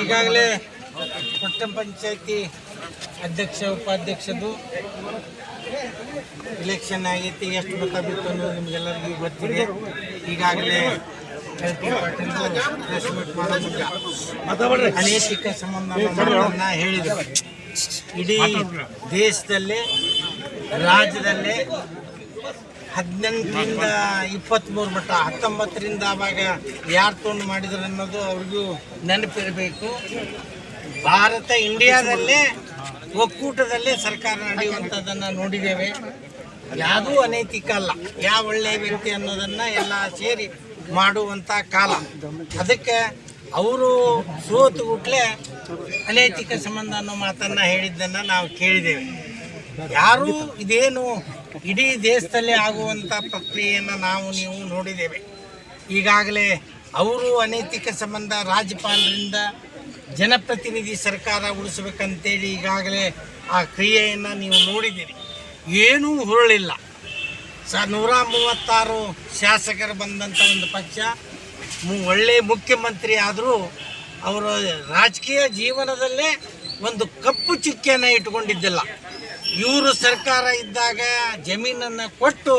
ಈಗಾಗಲೇ ಪಟ್ಟಣ ಪಂಚಾಯತಿ ಅಧ್ಯಕ್ಷ ಉಪಾಧ್ಯಕ್ಷದು ಇಲೆಕ್ಷನ್ ಆಗೈತಿ. ಎಷ್ಟು ಮತ ಬಿತ್ತು ಅನ್ನೋದು ನಿಮಗೆಲ್ಲರಿಗೂ ಗೊತ್ತಿದೆ. ಈಗಾಗಲೇ ಪ್ರೆಸ್ ಮೀಟ್ ಮಾಡೋ ಅನೈತಿಕ ಸಂಬಂಧ ಹೇಳಿದರು. ಇಡೀ ದೇಶದಲ್ಲೇ ರಾಜ್ಯದಲ್ಲೇ 18ರಿಂದ 23 ಮಟ್ಟ 19ರಿಂದ ಆವಾಗ ಯಾರು ತೊಂಡು ಮಾಡಿದ್ರು ಅನ್ನೋದು ಅವ್ರಿಗೂ ನೆನಪಿರಬೇಕು. ಭಾರತ ಇಂಡಿಯಾದಲ್ಲೇ ಒಕ್ಕೂಟದಲ್ಲೇ ಸರ್ಕಾರ ನಡೆಯುವಂಥದ್ದನ್ನು ನೋಡಿದ್ದೇವೆ. ಯಾವುದೂ ಅನೈತಿಕ ಅಲ್ಲ, ಯಾವ ಒಳ್ಳೆಯ ವ್ಯಕ್ತಿ ಅನ್ನೋದನ್ನು ಎಲ್ಲ ಸೇರಿ ಮಾಡುವಂಥ ಕಾಲ. ಅದಕ್ಕೆ ಅವರು ಸೋತು ಗುಟ್ಲೆ ಅನೈತಿಕ ಸಂಬಂಧ ಅನ್ನೋ ಮಾತನ್ನು ಹೇಳಿದ್ದನ್ನು ನಾವು ಕೇಳಿದ್ದೇವೆ. ಯಾರೂ ಇದೇನು ಇಡೀ ದೇಶದಲ್ಲೇ ಆಗುವಂಥ ಪ್ರಕ್ರಿಯೆಯನ್ನು ನೀವು ನೋಡಿದ್ದೇವೆ. ಈಗಾಗಲೇ ಅವರು ಅನೈತಿಕ ಸಂಬಂಧ ರಾಜ್ಯಪಾಲರಿಂದ ಜನಪ್ರತಿನಿಧಿ ಸರ್ಕಾರ ಉಳಿಸ್ಬೇಕಂತೇಳಿ ಈಗಾಗಲೇ ಆ ಕ್ರಿಯೆಯನ್ನು ನೀವು ನೋಡಿದ್ದೀರಿ. ಏನೂ ಹುರುಳಿಲ್ಲ. 136 ಶಾಸಕರು ಬಂದಂಥ ಒಂದು ಪಕ್ಷ ಒಳ್ಳೆಯ ಮುಖ್ಯಮಂತ್ರಿ ಆದರೂ ಅವರ ರಾಜಕೀಯ ಜೀವನದಲ್ಲೇ ಒಂದು ಕಪ್ಪು ಚುಕ್ಕಿಯನ್ನು ಇಟ್ಕೊಂಡಿದ್ದಿಲ್ಲ. ಇವರು ಸರ್ಕಾರ ಇದ್ದಾಗ ಜಮೀನನ್ನು ಕೊಟ್ಟು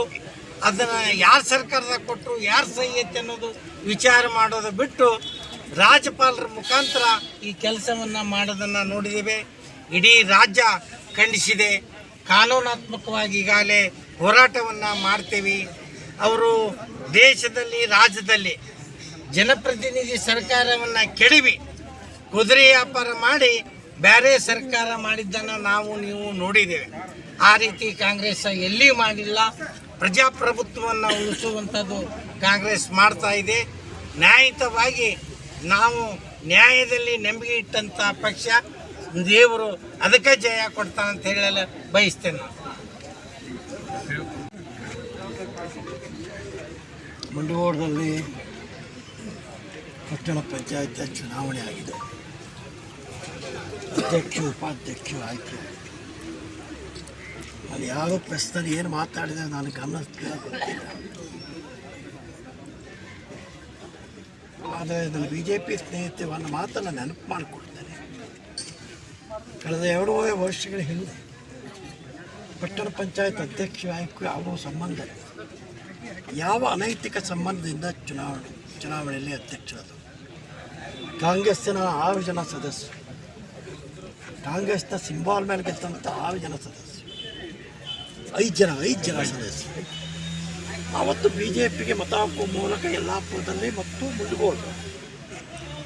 ಅದನ್ನು ಯಾರು ಸರ್ಕಾರದಾಗ ಕೊಟ್ಟರು, ಯಾರು ಸಹಿ ಐತೆ ಅನ್ನೋದು ವಿಚಾರ ಮಾಡೋದು ಬಿಟ್ಟು ರಾಜ್ಯಪಾಲರ ಮುಖಾಂತರ ಈ ಕೆಲಸವನ್ನು ಮಾಡೋದನ್ನು ನೋಡಿದ್ದೇವೆ. ಇಡೀ ರಾಜ್ಯ ಖಂಡಿಸಿದೆ. ಕಾನೂನಾತ್ಮಕವಾಗಿ ಈಗಾಗಲೇ ಹೋರಾಟವನ್ನು ಮಾಡ್ತೇವೆ. ಅವರು ದೇಶದಲ್ಲಿ ರಾಜ್ಯದಲ್ಲಿ ಜನಪ್ರತಿನಿಧಿ ಸರ್ಕಾರವನ್ನು ಕೆಡವಿ ಕುದುರೆ ವ್ಯಾಪಾರ ಮಾಡಿ ಬೇರೆ ಸರ್ಕಾರ ಮಾಡಿದ್ದನ್ನು ನೀವು ನೋಡಿದ್ದೇವೆ. ಆ ರೀತಿ ಕಾಂಗ್ರೆಸ್ ಎಲ್ಲಿ ಮಾಡಿಲ್ಲ. ಪ್ರಜಾಪ್ರಭುತ್ವವನ್ನು ಉಳಿಸುವಂಥದ್ದು ಕಾಂಗ್ರೆಸ್ ಮಾಡ್ತಾ ಇದೆ. ನ್ಯಾಯಯುತವಾಗಿ ನಾವು ನ್ಯಾಯದಲ್ಲಿ ನಂಬಿಕೆ ಇಟ್ಟಂಥ ಪಕ್ಷ, ದೇವರು ಅದಕ್ಕೆ ಜಯ ಕೊಡ್ತಾನಂತ ಹೇಳಲು ಬಯಸ್ತೇನೆ. ಮುಂಡಗೋಡದಲ್ಲಿ ಪಟ್ಟಣ ಪಂಚಾಯತ್ ಚುನಾವಣೆ ಆಗಿದೆ. ಅಧ್ಯಕ್ಷ ಉಪಾಧ್ಯಕ್ಷ ಆಯ್ಕೆ. ಅಲ್ಲಿ ಯಾವ ಪ್ರಶ್ನೆಯಲ್ಲಿ ಏನು ಮಾತಾಡಿದರೆ ನಾನು ಗಮನಿಸ್ತಿಲ್ಲ, ಗೊತ್ತಿಲ್ಲ. ಆದರೆ ನನ್ನ BJP ಸ್ನೇಹಿತೆ ಒಂದು ಮಾತನ್ನು ನೆನಪು ಮಾಡಿಕೊಡ್ತೇನೆ. ಕಳೆದ 2 ವರ್ಷಗಳ ಹಿಂದೆ ಪಟ್ಟಣ ಪಂಚಾಯತ್ ಅಧ್ಯಕ್ಷ ಆಯ್ಕೆ ಯಾವ ಸಂಬಂಧ ಇಲ್ಲ. ಯಾವ ಅನೈತಿಕ ಸಂಬಂಧದಿಂದ ಚುನಾವಣೆಯಲ್ಲಿ ಅಧ್ಯಕ್ಷರಾದರು. ಕಾಂಗ್ರೆಸ್ಸಿನ 6 ಜನ ಸದಸ್ಯರು, ಕಾಂಗ್ರೆಸ್ನ ಸಿಂಬಾಲ್ ಮೇಲೆ ಗೆದ್ದಂಥ 6 ಜನ ಸದಸ್ಯರು, 5 ಜನ ಸದಸ್ಯರು ಆವತ್ತು BJPಗೆ ಮತ ಹಾಕುವ ಮೂಲಕ ಯಲ್ಲಾಪುರದಲ್ಲಿ ಮತ್ತು ಮುಂಡಗೋಡು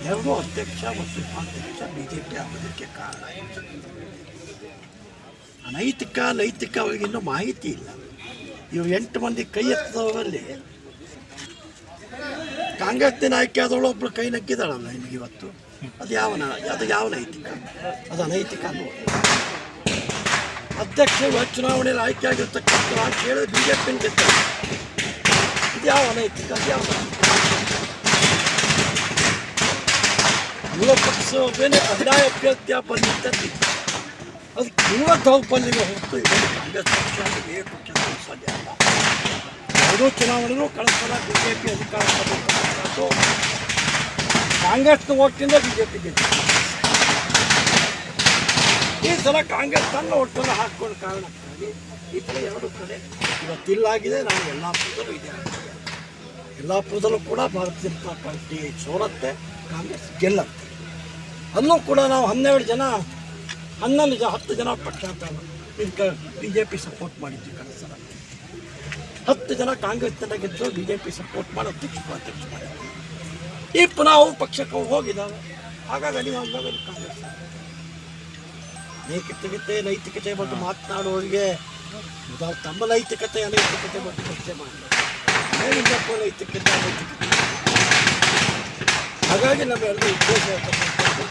2 ಅಧ್ಯಕ್ಷ ಮತ್ತು ಉಪಾಧ್ಯಕ್ಷ BJP ಆಗೋದಕ್ಕೆ ಕಾರಣ ಆಯಿತು. ಅನೈತಿಕ ನೈತಿಕ ಅವರಿಗಿನ್ನೂ ಮಾಹಿತಿ ಇಲ್ಲ. ಇವರು 8 ಮಂದಿ ಕೈ ಎತ್ತದವರಲ್ಲಿ ಕಾಂಗ್ರೆಸ್ನ ಆಯ್ಕೆ ಆದವಳು ಒಬ್ಬಳು ಕೈ ನಗ್ಗಿದಾಳಲ್ಲ ನಿಮಗೆ ಇವತ್ತು. ಅದು ಯಾವ ನೈತಿಕ? ಅದು ಅನೈತಿಕ ಅಲ್ವ? ಅಧ್ಯಕ್ಷ ಚುನಾವಣೆಯಲ್ಲಿ ಆಯ್ಕೆ ಆಗಿರ್ತಕ್ಕಂಥ ಕೇಳಿದ್ರೆ BJP ಗೆದ್ದ. ಇದು ಯಾವ ಅನೈತಿಕ? ಅದು ಯಾವ ಯುವ ಪಕ್ಷವೇನೇ ಬಂಡಾಯ ಅಭ್ಯರ್ಥಿಯ ಬಂದಿದ್ದಲ್ಲಿ ಅದು ಯುವ ದೌರ್ಬಲ್ಯಗೆ ಹೊರತು ಇದನ್ನು ಕಾಂಗ್ರೆಸ್ ಪಕ್ಷ ಪಕ್ಷದ ದೌರ್ಬಲ್ಯ ಅಲ್ಲ. ಯಾವುದೋ ಚುನಾವಣೆಯೂ ಕಳೆದ ಸಲ BJP ಅಧಿಕಾರ ಪಡೆದು ಕಾಂಗ್ರೆಸ್ನ ಓಟಿಂದ BJP ಗೆದ್ದಿದೆ. ಈ ಸಲ ಕಾಂಗ್ರೆಸ್ ತನ್ನ ಒಟ್ಟನ್ನು ಹಾಕ್ಕೊಂಡು ಕಾರಣಕ್ಕಾಗಿ ಈ ಥರ 2 ಕಡೆ ಇವತ್ತಿಲ್ಲಾಗಿದೆ. ನಾವು ಯಲ್ಲಾಪುರದಲ್ಲೂ ಇದೆ. ಯಲ್ಲಾಪುರದಲ್ಲೂ ಕೂಡ ಭಾರತೀಯ ಜನತಾ ಪಾರ್ಟಿ ಸೋಲತ್ತೆ, ಕಾಂಗ್ರೆಸ್ ಗೆಲ್ಲತ್ತೆ. ಅಲ್ಲೂ ಕೂಡ ನಾವು 11 ಜನ ಪಕ್ಷಾಂತರ ಇದಕ್ಕೆ BJP ಸಪೋರ್ಟ್ ಮಾಡಿದ್ವಿ. ಕಳೆದ ಸಲ 10 ಜನ ಕಾಂಗ್ರೆಸ್ನಿಂದ ಗೆದ್ದು BJP ಸಪೋರ್ಟ್ ಮಾಡಿ ಅಧ್ಯಕ್ಷ ಉಪಾಧ್ಯಕ್ಷ ಮಾಡಿದ್ವಿ. ಈ ಪುನಃ ಅವು ಪಕ್ಷಕ್ಕೆ ಹೋಗಿದ್ದಾವೆ. ಹಾಗಾಗಿ ಅನಿವಾರ್ಯವಾಗಿ ಕಾಂಗ್ರೆಸ್ ನೈತಿಕತೆ ಬಗ್ಗೆ ಮಾತನಾಡುವವರಿಗೆ ತಮ್ಮ ನೈತಿಕತೆ ಅನೈತಿಕತೆ ಬಗ್ಗೆ ಚರ್ಚೆ ಮಾಡಬೇಕು. ನೈತಿಕತೆ ಅನೈತಿಕತೆ. ಹಾಗಾಗಿ ನಮ್ಮೆಲ್ಲರೂ ಉದ್ದೇಶ ಇರ್ತಕ್ಕಂಥದ್ದು,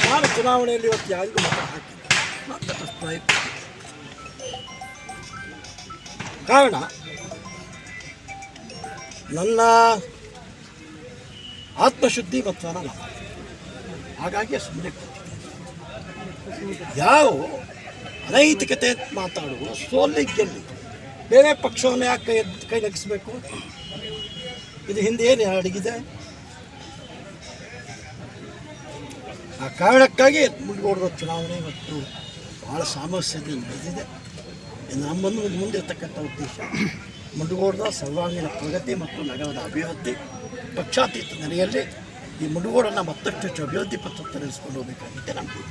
ನಾನು ಚುನಾವಣೆಯಲ್ಲಿ ಇವತ್ತು ಯಾರಿಗೂ ಮತ ಹಾಕಿಲ್ಲ, ಮತ ಪ್ರಶ್ನೆ ಕಾರಣ ನನ್ನ ಆತ್ಮಶುದ್ಧಿ ಮತ್ತು ನಾನು ಹಾಗಾಗಿ ಸುಮ್ಮನೆ ಯಾವ ಅನೈತಿಕತೆ ಮಾತಾಡುವ ಸೋಲಿ ಗೆಲ್ಲಿ ಬೇರೆ ಪಕ್ಷವನ್ನು ಯಾಕೆ ಕೈ ನಗಿಸ್ಬೇಕು? ಇದು ಹಿಂದೆ ಏನು ಅಡಗಿದೆ? ಆ ಕಾರಣಕ್ಕಾಗಿ ಮುಂಡಗೋಡದ ಚುನಾವಣೆ ಇವತ್ತು ಭಾಳ ಸಾಮರಸ್ಯದಿಂದ ನಡೆದಿದೆ. ನಮ್ಮನ್ನು ಮುಂದಿರ್ತಕ್ಕಂಥ ಉದ್ದೇಶ ಮುಂಡಗೋಡದ ಸರ್ವಾಂಗೀಣ ಪ್ರಗತಿ ಮತ್ತು ನಗರದ ಅಭಿವೃದ್ಧಿ, ಪಕ್ಷಾತೀತ ನೆಲೆಯಲ್ಲಿ ಈ ಮುಂಡಗೋಡನ್ನು ಮತ್ತಷ್ಟು ಅಭಿವೃದ್ಧಿ ಪಥ ತಿಳಿಸ್ಕೊಂಡು ಹೋಗಬೇಕಾಗುತ್ತೆ ನಮಗೆ.